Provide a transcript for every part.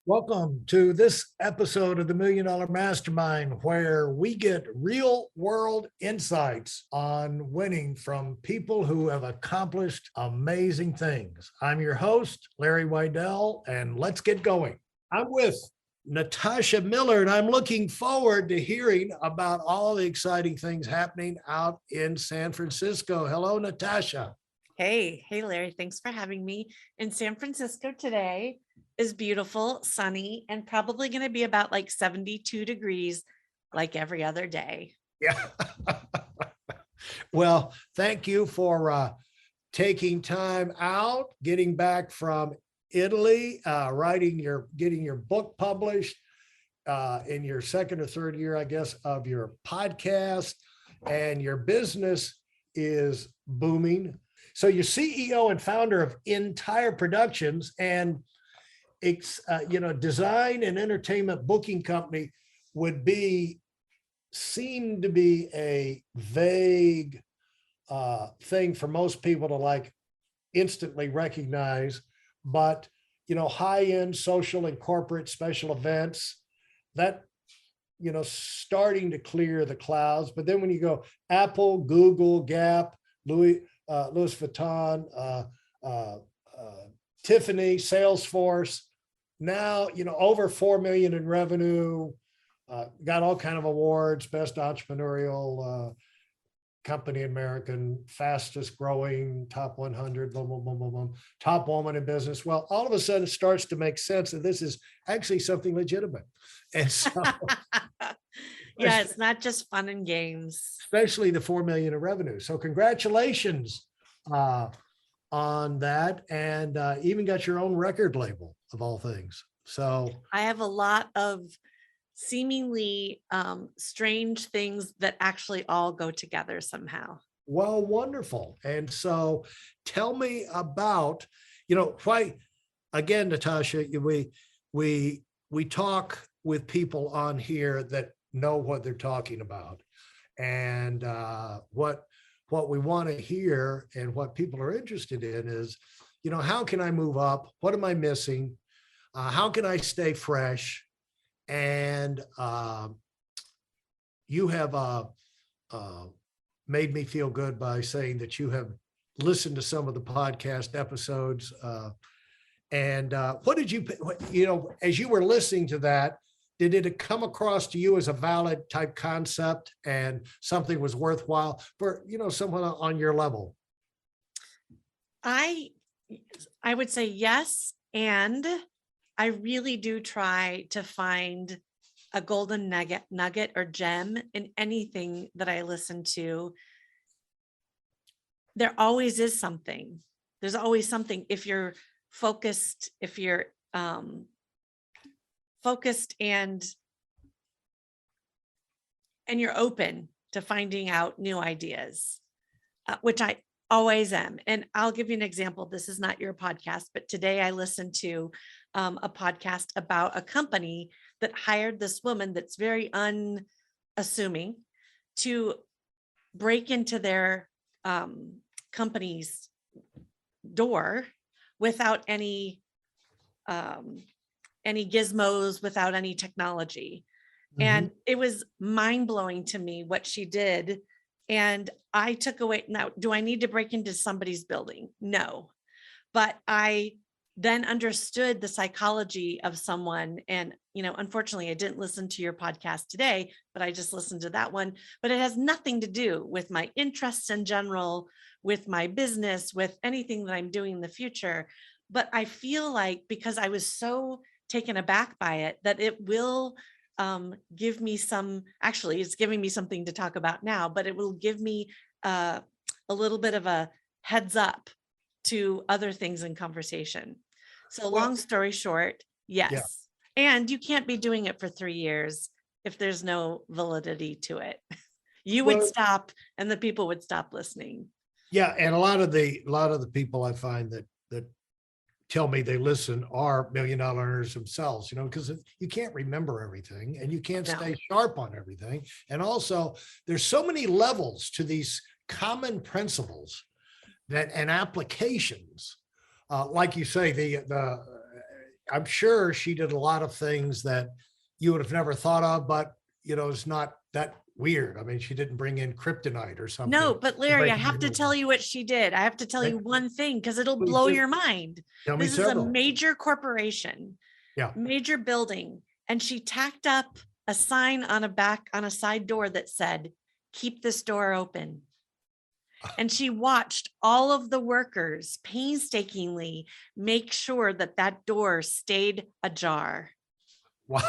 Welcome to this episode of the Million Dollar Mastermind, where we get real world insights on winning from people who have accomplished amazing things. I'm your host, Larry Weidel, and let's get going. I'm with Natasha Miller, and I'm looking forward to hearing about all the exciting things happening out in San Francisco. Hello, Natasha. Hey, Larry, thanks for having me. In San Francisco today is beautiful, sunny, and probably going to be about like 72 degrees like every other day. Yeah. Well, thank you for taking time out, getting back from Italy, getting your book published in your second or third year, I guess, of your podcast, and your business is booming. So you're CEO and founder of Entire Productions, and it's design and entertainment booking company would seem to be a vague thing for most people to like instantly recognize, but high-end social and corporate special events that starting to clear the clouds. But then when you go Apple, Google, Gap, Louis Vuitton, Tiffany, Salesforce, now over 4 million in revenue, got all kind of awards, best entrepreneurial company in American, fastest growing, top 100, boom, boom, boom, boom, boom, top woman in business. Well, all of a sudden it starts to make sense that this is actually something legitimate. And so yeah, it's not just fun and games. Especially the 4 million in revenue. So congratulations on that, and even got your own record label of all things. So I have a lot of seemingly strange things that actually all go together somehow. Well, wonderful. And so tell me about, why, again, Natasha, we talk with people on here that know what they're talking about, and what we want to hear and what people are interested in is, how can I move up? What am I missing? How can I stay fresh? And you have made me feel good by saying that you have listened to some of the podcast episodes. And what did you, as you were listening to that, did it come across to you as a valid type concept and something was worthwhile for, someone on your level? I would say yes. And I really do try to find a golden nugget or gem in anything that I listen to. There always is something. There's always something if you're focused, focused and you're open to finding out new ideas, which I always am. And I'll give you an example. This is not your podcast, but today I listened to a podcast about a company that hired this woman that's very unassuming to break into their company's door without any gizmos, without any technology. Mm-hmm. And it was mind-blowing to me what she did. And I took away, now, do I need to break into somebody's building? No. But I then understood the psychology of someone. And, unfortunately, I didn't listen to your podcast today, but I just listened to that one. But it has nothing to do with my interests in general, with my business, with anything that I'm doing in the future. But I feel like because I was so taken aback by it, that it will give me actually, it's giving me something to talk about now, but it will give me a little bit of a heads up to other things in conversation. So long story short, yes. Yeah. And you can't be doing it for 3 years if there's no validity to it. You would stop and the people would stop listening. Yeah. And a lot of the people I find that tell me they listen are $1 million earners themselves, because you can't remember everything and you can't stay sharp on everything. And also there's so many levels to these common principles and applications. Like you say, I'm sure she did a lot of things that you would have never thought of, but it's not that weird. I mean, she didn't bring in kryptonite or No, something but to Larry, break I have to into tell you what she did. I have to tell it. you one thing because it'll Please blow do. your mind. Tell me This is a several. major corporation, Yeah. major building, and she tacked up a sign on a side door that said, "Keep this door open." And she watched all of the workers painstakingly make sure that that door stayed ajar. Wow.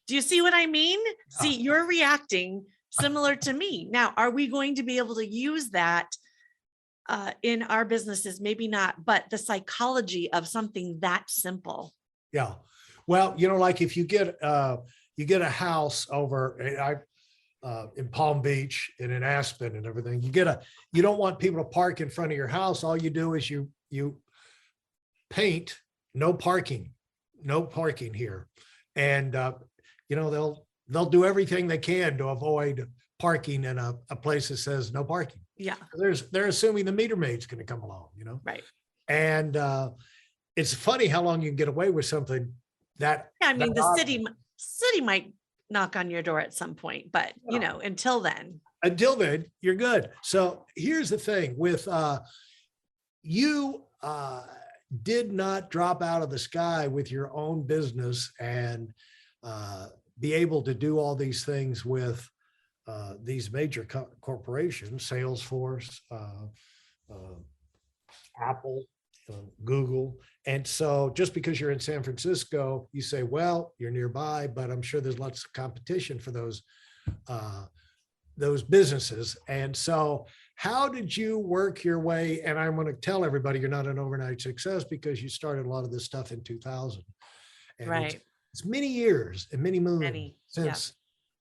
Do you see what I mean? Yeah. See, you're reacting similar to me. Now, are we going to be able to use that in our businesses? Maybe not, but the psychology of something that simple. Yeah. Well, like if you get a house over in Palm Beach and in Aspen and everything, you don't want people to park in front of your house. All you do is you paint no parking here. And they'll do everything they can to avoid parking in a place that says no parking. Yeah. They're assuming the meter maid's going to come along, Right. And it's funny how long you can get away with something that. Yeah, I mean, that the obvious. city might knock on your door at some point, but until then. Until then, you're good. So here's the thing with you did not drop out of the sky with your own business and be able to do all these things with these major corporations, Salesforce, Apple, Google. And so just because you're in San Francisco, you say, well, you're nearby, but I'm sure there's lots of competition for those businesses. And so how did you work your way? And I'm going to tell everybody you're not an overnight success because you started a lot of this stuff in 2000. And Right. it's many years and many moons Many. since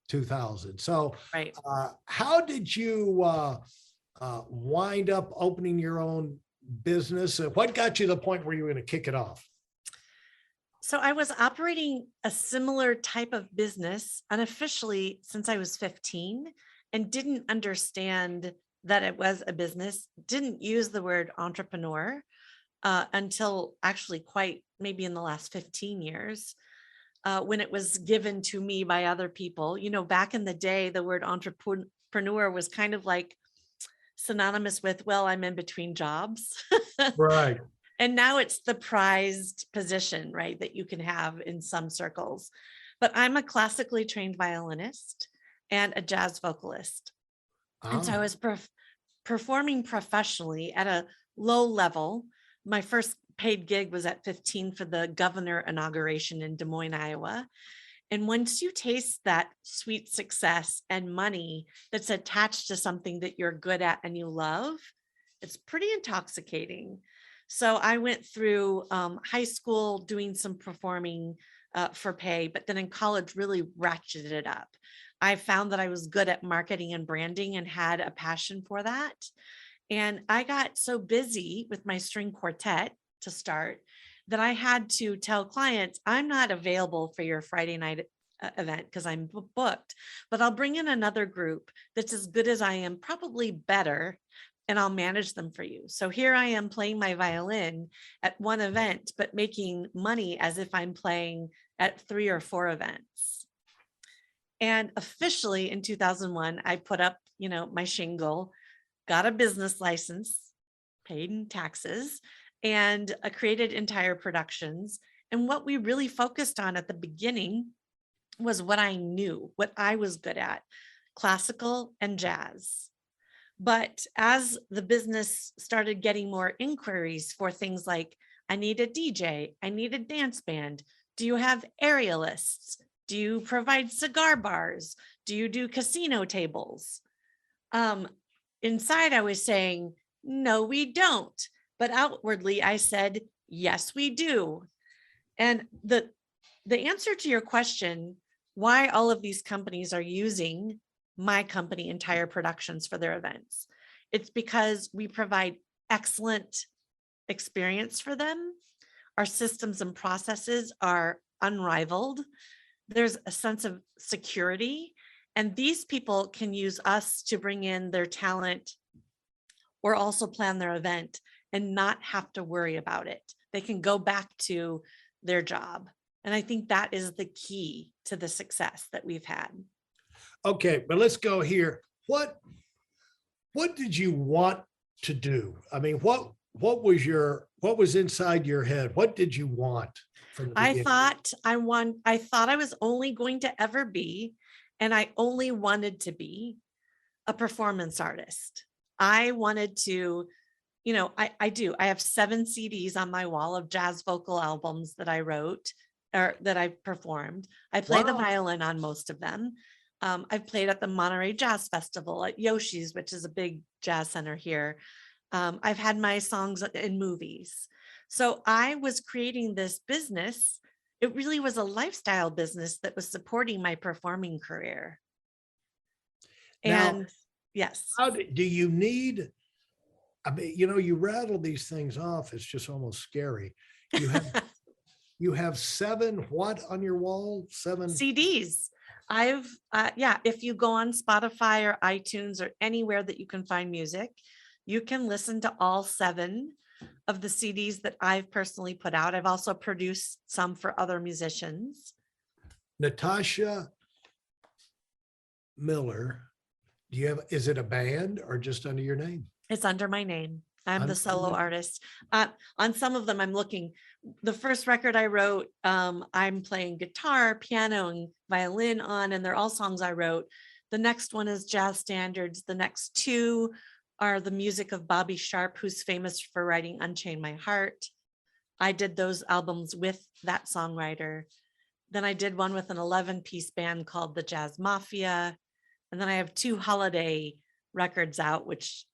2000. So Right. how did you wind up opening your own business? What got you to the point where you were going to kick it off? So I was operating a similar type of business unofficially since I was 15 and didn't understand that it was a business, didn't use the word entrepreneur until actually quite maybe in the last 15 years when it was given to me by other people. Back in the day, the word entrepreneur was kind of like synonymous with, well, I'm in between jobs. Right. And now it's the prized position, right, that you can have in some circles. But I'm a classically trained violinist and a jazz vocalist. And so I was performing professionally at a low level. My first paid gig was at 15 for the governor inauguration in Des Moines, Iowa. And once you taste that sweet success and money that's attached to something that you're good at and you love, it's pretty intoxicating. So I went through high school doing some performing for pay, but then in college really ratcheted it up. I found that I was good at marketing and branding and had a passion for that. And I got so busy with my string quartet to start that I had to tell clients, I'm not available for your Friday night event because I'm booked, but I'll bring in another group that's as good as I am, probably better, and I'll manage them for you. So here I am playing my violin at one event, but making money as if I'm playing at 3 or 4 events. And officially in 2001, I put up, my shingle, got a business license, paid in taxes, and created entire productions. And what we really focused on at the beginning was what I knew, what I was good at, classical and jazz. But as the business started getting more inquiries for things like, I need a DJ, I need a dance band. Do you have aerialists? Do you provide cigar bars? Do you do casino tables? Inside I was saying, no, we don't. But outwardly I said, yes, we do. And the answer to your question, why all of these companies are using my company, Entire Productions, for their events, it's because we provide excellent experience for them. Our systems and processes are unrivaled. There's a sense of security, and these people can use us to bring in their talent or also plan their event and not have to worry about it. they can go back to their job. And I think that is the key to the success that we've had. Okay, but let's go here. What did you want to do? I mean, what was inside your head? What did you want from the I beginning? I thought I was only going to ever be, and I only wanted to be a performance artist. I wanted to, I have 7 CDs on my wall of jazz vocal albums that I wrote or that I performed. I play the Wow. violin on most of them. I've played at the Monterey Jazz Festival, at Yoshi's, which is a big jazz center here. I've had my songs in movies. So I was creating this business. It really was a lifestyle business that was supporting my performing career. Now, And yes, do you need, I mean, you rattle these things off. It's just almost scary. You have, you have 7 what on your wall? 7 CDs. If you go on Spotify or iTunes or anywhere that you can find music, you can listen to all 7 of the CDs that I've personally put out. I've also produced some for other musicians. Natasha Miller. Do you have, is it a band or just under your name? It's under my name. I'm Under the solo your name? artist. On some of them, I'm looking. The first record I wrote, I'm playing guitar, piano, and violin on, and they're all songs I wrote. The next one is jazz standards. The next 2 are the music of Bobby Sharp, who's famous for writing Unchain My Heart. I did those albums with that songwriter. Then I did one with an 11-piece band called the Jazz Mafia. And then I have 2 holiday records out, which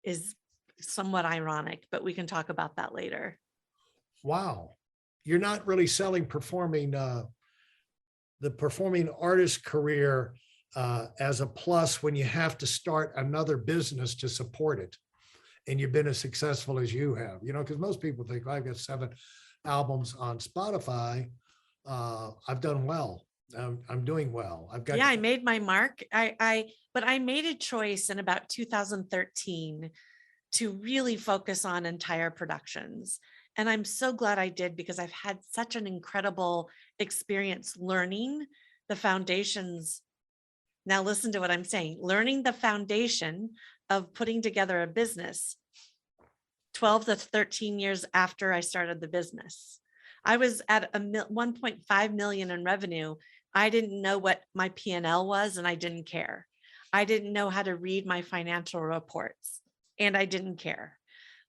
is somewhat ironic, but we can talk about that later. Wow. You're not really selling the performing artist career as a plus when you have to start another business to support it. And you've been as successful as you have, because most people think, I've got 7 albums on Spotify. I've done well. I'm doing well. I've got, Yeah, I made my mark. But I made a choice in about 2013 to really focus on entire productions. And I'm so glad I did, because I've had such an incredible experience learning the foundations. Now listen to what I'm saying, learning the foundation of putting together a business 12 to 13 years after I started the business. I was at 1.5 million in revenue. I didn't know what my P&L was, and I didn't care. I didn't know how to read my financial reports, and I didn't care.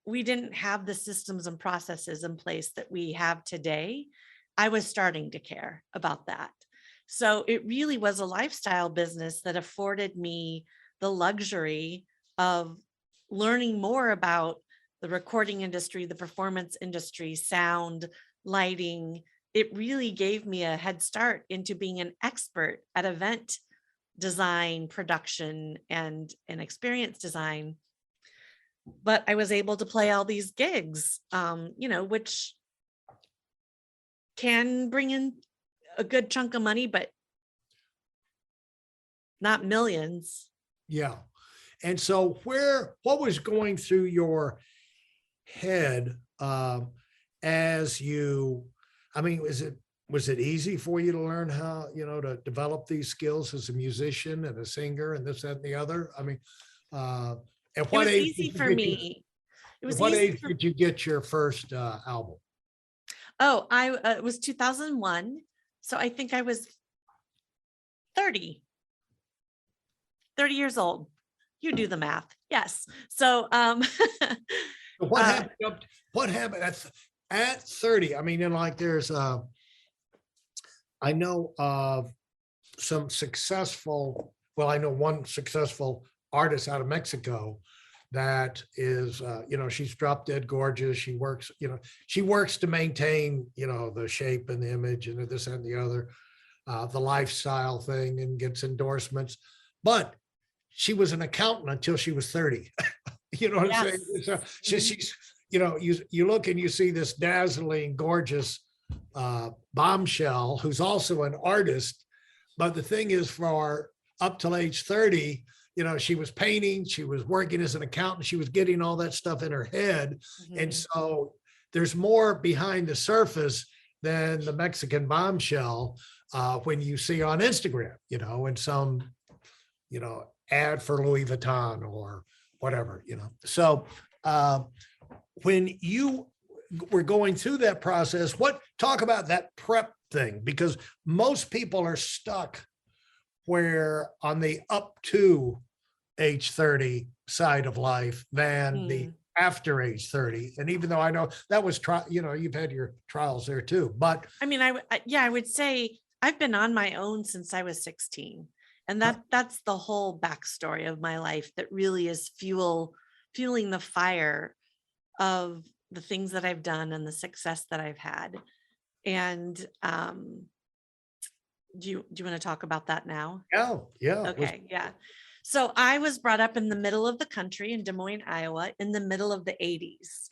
We didn't have the systems and processes in place that we have today. I was starting to care about that. So it really was a lifestyle business that afforded me the luxury of learning more about the recording industry, the performance industry, sound, lighting. It really gave me a head start into being an expert at event design, production, and experience design. But I was able to play all these gigs, which can bring in a good chunk of money, but not millions. yeah. And so what was going through your head as you, I mean, was it easy for you to learn how, to develop these skills as a musician and a singer and this, that, and the other? I mean, at what age? Easy for me. It was At what easy age did you get your first album? Oh, it was 2001. So I think I was 30 years old. You do the math. Yes. So, What happened? What happened at 30? I mean, there's, I know of some successful, I know one successful artist out of Mexico that is, she's drop dead gorgeous. She works, she works to maintain, the shape and the image and this and the other, the lifestyle thing, and gets endorsements. But she was an accountant until she was 30. You know what I'm saying? So she's, you look and you see this dazzling, gorgeous bombshell who's also an artist. But the thing is, for up till age 30, she was painting, she was working as an accountant, she was getting all that stuff in her head. And so there's more behind the surface than the Mexican bombshell when you see on Instagram, in some, ad for Louis Vuitton or whatever, So when you were going through that process, talk about that prep thing, because most people are stuck where on the up to age 30 side of life than the after age 30. And even though I know that was you've had your trials there too, but I mean, I would say I've been on my own since I was 16. And that's the whole backstory of my life that really is fueling the fire of the things that I've done and the success that I've had. And do you want to talk about that now? Yeah. Okay, yeah. So I was brought up in the middle of the country in Des Moines, Iowa, in the middle of the 80s.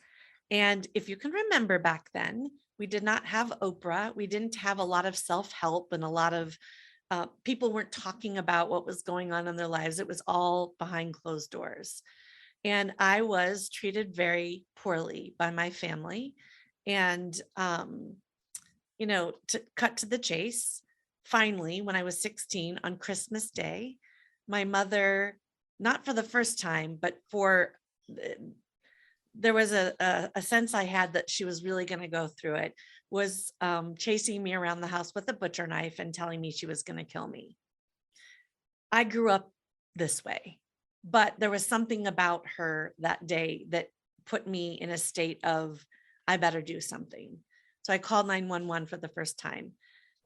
And if you can remember back then, we did not have Oprah. We didn't have a lot of self-help, and a lot of people weren't talking about what was going on in their lives. It was all behind closed doors. And I was treated very poorly by my family. And, to cut to the chase, finally, when I was 16 on Christmas Day, my mother, not for the first time, but there was a sense I had that she was really going to go through it, was chasing me around the house with a butcher knife and telling me she was going to kill me. I grew up this way, but there was something about her that day that put me in a state of, I better do something. So I called 911 for the first time.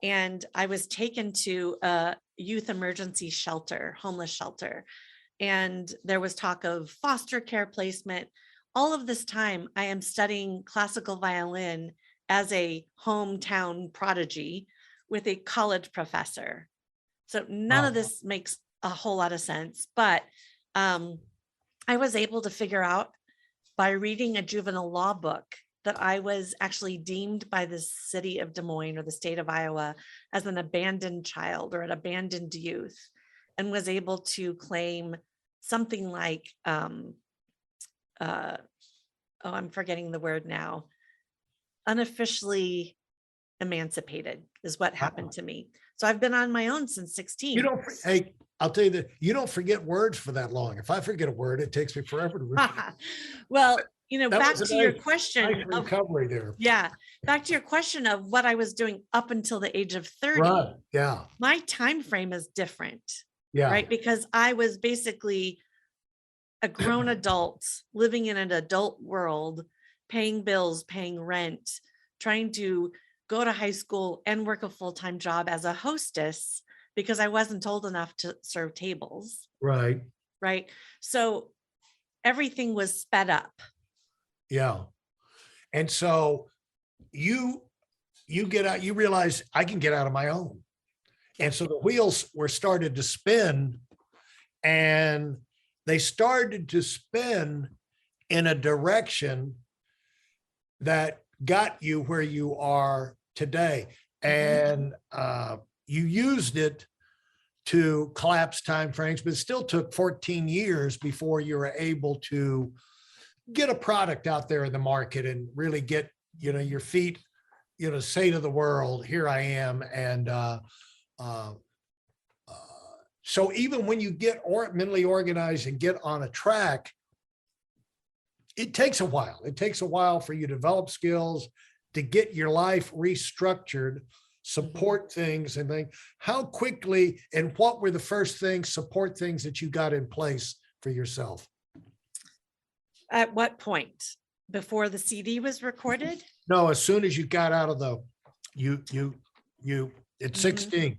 And I was taken to a youth emergency shelter, homeless shelter. And there was talk of foster care placement. All of this time, I am studying classical violin as a hometown prodigy with a college professor. So none of this makes a whole lot of sense, but I was able to figure out by reading a juvenile law book that I was actually deemed by the city of Des Moines or the state of Iowa as an abandoned child or an abandoned youth, and was able to claim something like, I'm forgetting the word now, unofficially emancipated is what happened to me. So I've been on my own since 16. Hey, I'll tell you that you don't forget words for that long. If I forget a word, it takes me forever to remember. Well, That back was to your question. nice recovery there. Yeah. Back to your question of what I was doing up until the age of 30. Right. Yeah. My time frame is different. Yeah. Right. Because I was basically a grown adult living in an adult world, paying bills, paying rent, trying to go to high school and work a full-time job as a hostess because I wasn't old enough to serve tables. Right. Right. So everything was sped up. Yeah. And so you get out, you realize I can get out of my own. And so the wheels were started to spin, and they started to spin in a direction that got you where you are today. And you used it to collapse timeframes, but it still took 14 years before you were able to get a product out there in the market and really get, your feet, say to the world, here I am. And so even when you get mentally organized and get on a track, it takes a while. It takes a while for you to develop skills, to get your life restructured, support things, and think how quickly and what were the first support things that you got in place for yourself? At what point? Before the CD was recorded? No, as soon as you got out of at 16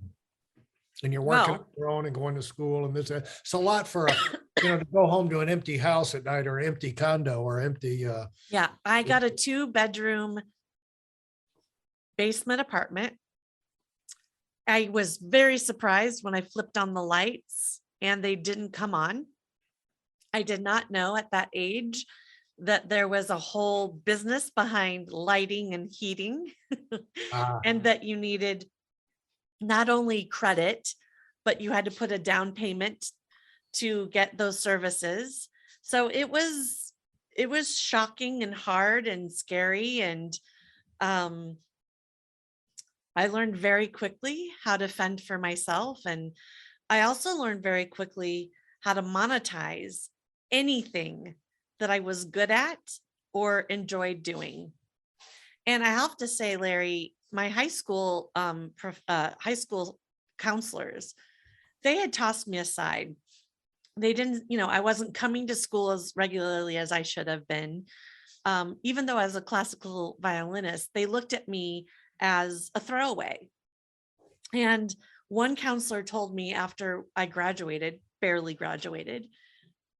and you're working on your own and going to school and this, it's a lot for, to go home to an empty house at night or an empty condo or empty. Yeah, I got a 2-bedroom basement apartment. I was very surprised when I flipped on the lights and they didn't come on. I did not know at that age that there was a whole business behind lighting and heating and that you needed not only credit, but you had to put a down payment to get those services. So it was it was shocking and hard and scary. And um, I learned very quickly how to fend for myself. And I also learned very quickly how to monetize anything that I was good at or enjoyed doing. And I have to say, Larry, my high school counselors, they had tossed me aside. They didn't, I wasn't coming to school as regularly as I should have been. Even though as a classical violinist, they looked at me as a throwaway. And one counselor told me after I graduated, barely graduated,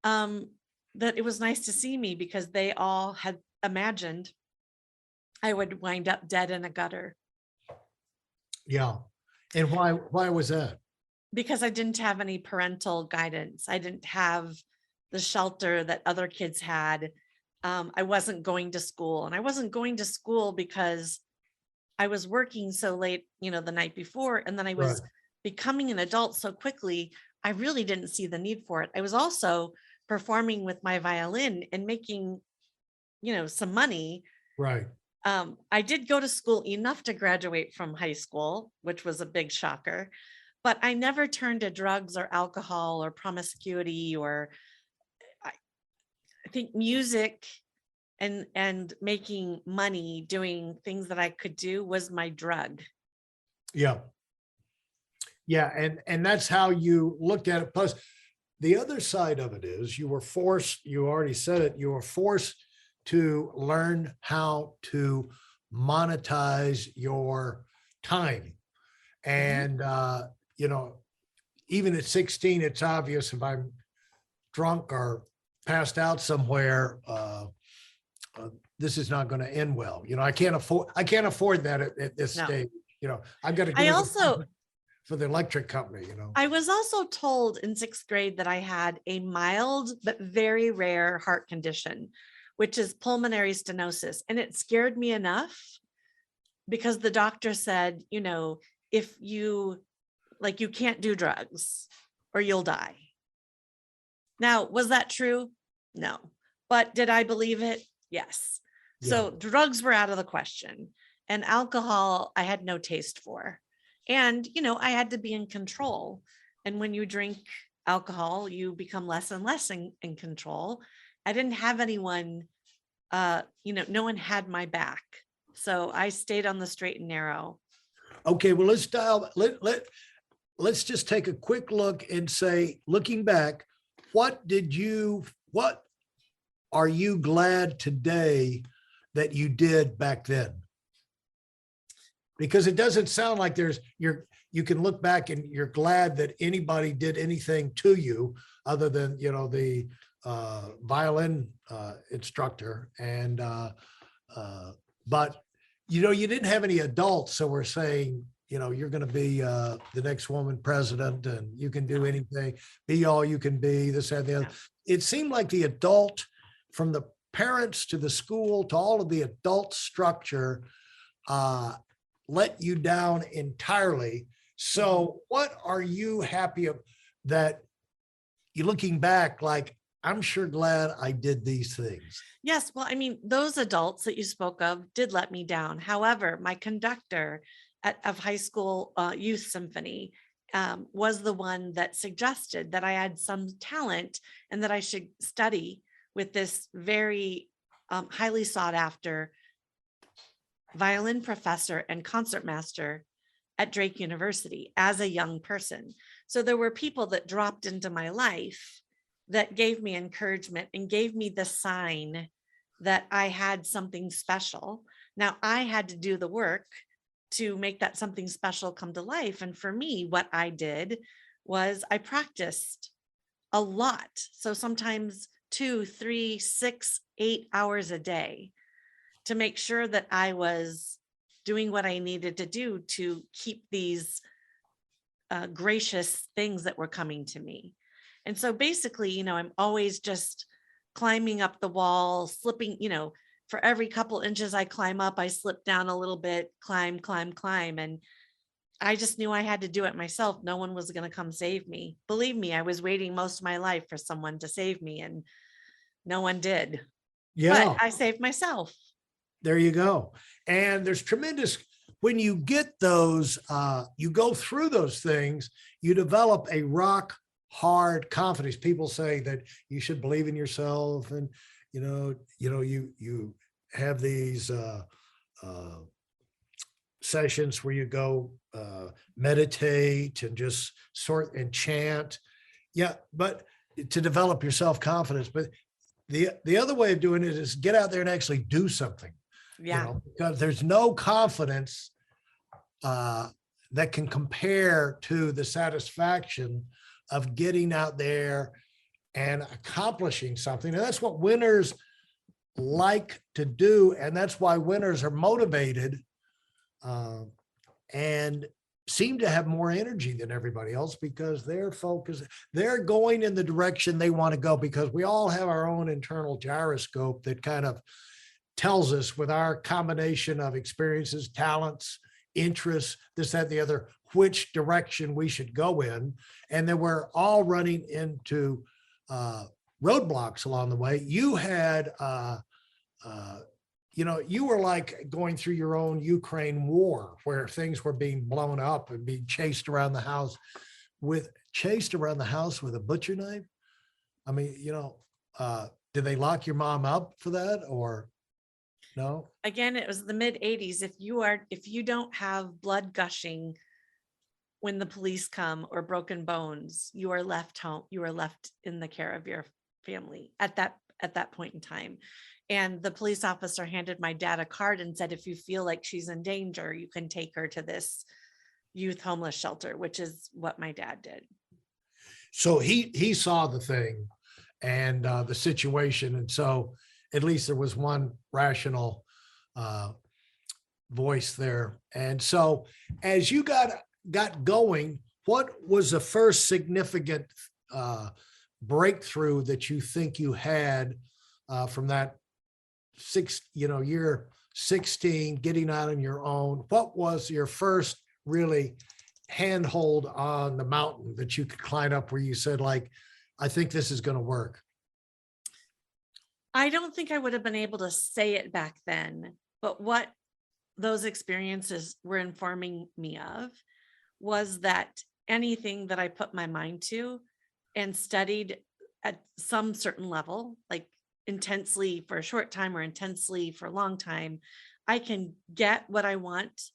um, that it was nice to see me because they all had imagined I would wind up dead in a gutter Yeah. And why was that? because I didn't have any parental guidance. I didn't have the shelter that other kids had. I wasn't going to school, and I wasn't going to school because I was working so late, the night before, and then I Right. was becoming an adult so quickly. I really didn't see the need for it. I was also performing with my violin and making, some money. Right. I did go to school enough to graduate from high school, which was a big shocker, but I never turned to drugs or alcohol or promiscuity or I, I think music and making money doing things that I could do was my drug. Yeah. Yeah. And that's how you looked at it. Plus, the other side of it is you were forced, you already said it, you were forced to learn how to monetize your time. Mhm. And, you know, even at 16, it's obvious if I'm drunk or passed out somewhere, this is not going to end well. I can't afford that at this No. stage. I've got to I do the also for the electric company. I was also told in 6th grade that I had a mild but very rare heart condition, which is pulmonary stenosis. And it scared me enough because the doctor said, if you can't do drugs or you'll die. Now, was that true? No. But did I believe it? Yes. Yeah. So drugs were out of the question, and alcohol I had no taste for. And, I had to be in control. And when you drink alcohol, you become less and less in control. I didn't have anyone, no one had my back. So I stayed on the straight and narrow. Okay. Well, let's just take a quick look and say, looking back, what are you glad today that you did back then? Because it doesn't sound like you can look back and you're glad that anybody did anything to you other than, the violin instructor. And, but, you didn't have any adults. So we're saying, you're going to be the next woman president and you can do anything, be all you can be, this and the other. No. It seemed like the adult, from the parents to the school to all of the adult structure, let you down entirely. So what are you happy of that you're looking back, like, I'm sure glad I did these things? Yes. Well, I mean, those adults that you spoke of did let me down. However, my conductor of high school youth symphony was the one that suggested that I had some talent and that I should study with this very highly sought after violin professor and concert master at Drake University as a young person. So there were people that dropped into my life that gave me encouragement and gave me the sign that I had something special. Now I had to do the work to make that something special come to life. And for me, what I did was I practiced a lot. So sometimes 2, 3, 6, 8 hours a day to make sure that I was doing what I needed to do to keep these gracious things that were coming to me. And so basically, I'm always just climbing up the wall, slipping, for every couple inches I climb up, I slip down a little bit, climb, climb, climb. And I just knew I had to do it myself. No one was going to come save me. Believe me, I was waiting most of my life for someone to save me, and no one did. but Yeah, I saved myself. there you go. And there's tremendous, when you get those, you go through those things, you develop a rock hard confidence. People say that you should believe in yourself, and you have these uh, sessions where you go meditate and just sort and chant. Yeah, but to develop your self-confidence. But the other way of doing it is get out there and actually do something, Yeah. because there's no confidence uh, that can compare to the satisfaction of getting out there and accomplishing something. And that's what winners like to do. And that's why winners are motivated and seem to have more energy than everybody else, because they're focused, they're going in the direction they want to go, because we all have our own internal gyroscope that kind of tells us, with our combination of experiences, talents, interests, this, that, the other, which direction we should go in. And then we're all running into roadblocks along the way. You had you were like going through your own Ukraine war, where things were being blown up and being chased around the house with a butcher knife. I mean, did they lock your mom up for that, or no? Again, it was the mid 80s. If you don't have blood gushing when the police come, or broken bones, you are left home. You are left in the care of your family at that point in time. And the police officer handed my dad a card and said, if you feel like she's in danger, you can take her to this youth homeless shelter, which is what my dad did. So he saw the thing and the situation, and so at least there was one rational voice there. And so as you got going, what was the first significant breakthrough that you think you had from that year 16, getting out on your own? What was your first really handhold on the mountain that you could climb up, where you said, like, I think this is going to work? I don't think I would have been able to say it back then, but what those experiences were informing me of was that anything that I put my mind to and studied at some certain level, like intensely for a short time or intensely for a long time, I can get what I want.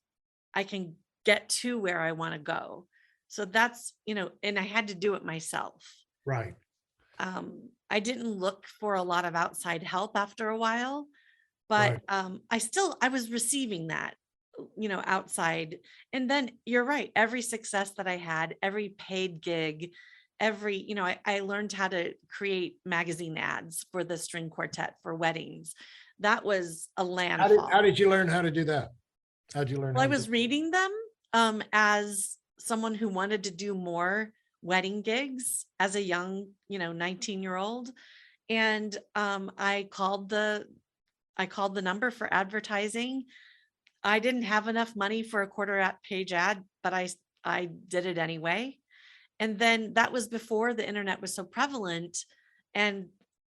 I can get to where I want to go. So that's, and I had to do it myself. Right. I didn't look for a lot of outside help after a while, but I was receiving that, outside. And then you're right. Every success that I had, every paid gig, I learned how to create magazine ads for the string quartet for weddings. That was a landfall. How did you learn how to do that? How'd you learn? Well, I was reading them as someone who wanted to do more wedding gigs as a young, 19-year-old. And I called the number for advertising. I didn't have enough money for a quarter-page ad, but I did it anyway. And then that was before the internet was so prevalent, and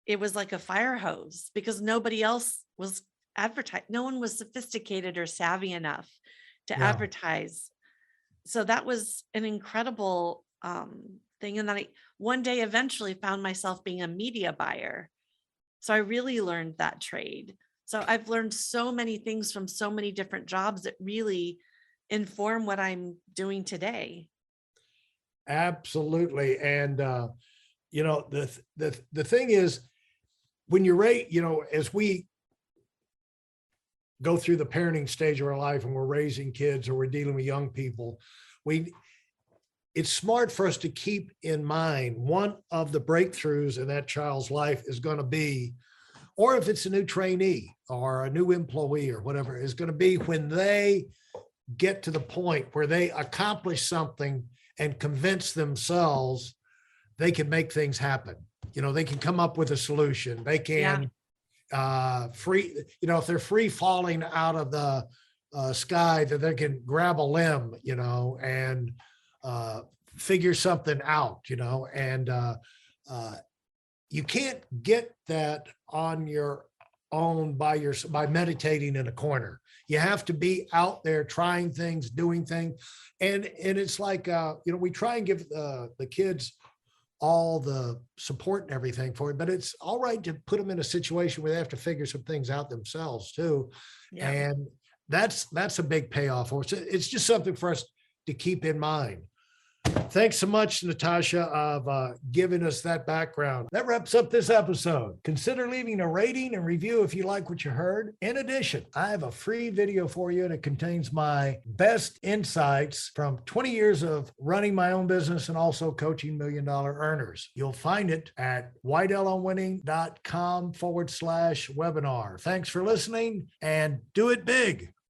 it was like a fire hose because nobody else was advertising. No one was sophisticated or savvy enough to advertise. So that was an incredible thing. And then I one day eventually found myself being a media buyer. So I really learned that trade. So I've learned so many things from so many different jobs that really inform what I'm doing today. Absolutely. And the thing is, when you're as we go through the parenting stage of our life and we're raising kids or we're dealing with young people, it's smart for us to keep in mind one of the breakthroughs in that child's life is going to be, or if it's a new trainee or a new employee or whatever, is going to be when they get to the point where they accomplish something and convince themselves they can make things happen. They can come up with a solution. They can if they're free falling out of the sky, that they can grab a limb, and figure something out, and you can't get that on your own by meditating in a corner. You have to be out there trying things, doing things. And it's like, we try and give the kids all the support and everything for it, but it's all right to put them in a situation where they have to figure some things out themselves too. Yeah. And that's a big payoff for us. It's just something for us to keep in mind. Thanks so much, Natasha, of giving us that background. That wraps up this episode. Consider leaving a rating and review if you like what you heard. In addition, I have a free video for you, and it contains my best insights from 20 years of running my own business and also coaching $1 million earners. You'll find it at whiteelonwinning.com/webinar. Thanks for listening, and do it big.